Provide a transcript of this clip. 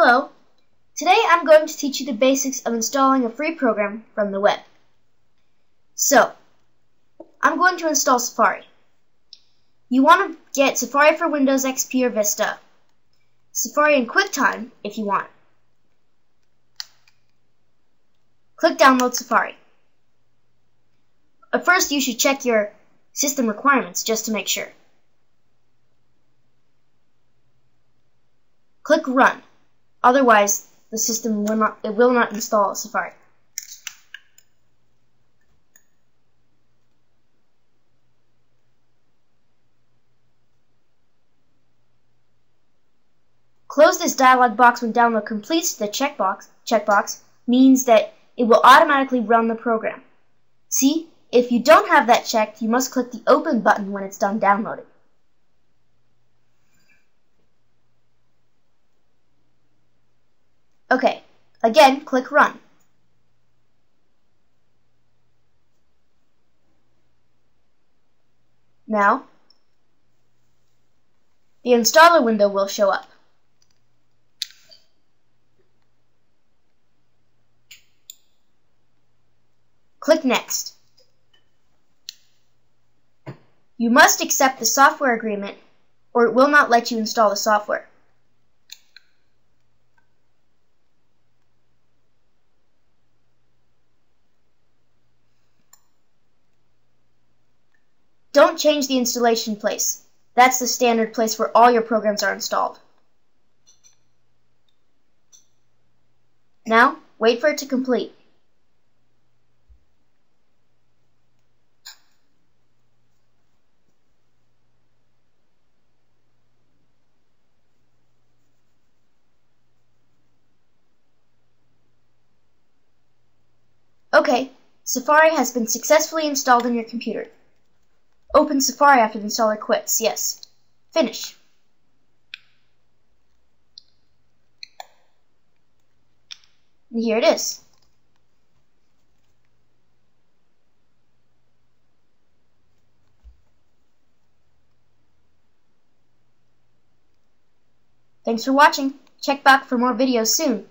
Hello! Today I'm going to teach you the basics of installing a free program from the web. So, I'm going to install Safari. You want to get Safari for Windows XP or Vista, Safari in QuickTime if you want. Click Download Safari. But first you should check your system requirements just to make sure. Click Run. Otherwise, the system will not install Safari. Close this dialog box when download completes. The checkbox means that it will automatically run the program. See, if you don't have that checked, you must click the Open button when it's done downloading. Okay, again, click Run. Now, the installer window will show up. Click Next. You must accept the software agreement or it will not let you install the software. Don't change the installation place. That's the standard place where all your programs are installed. Now, wait for it to complete. Okay, Safari has been successfully installed on your computer. Open Safari after the installer quits. Yes. Finish. And here it is. Thanks for watching. Check back for more videos soon.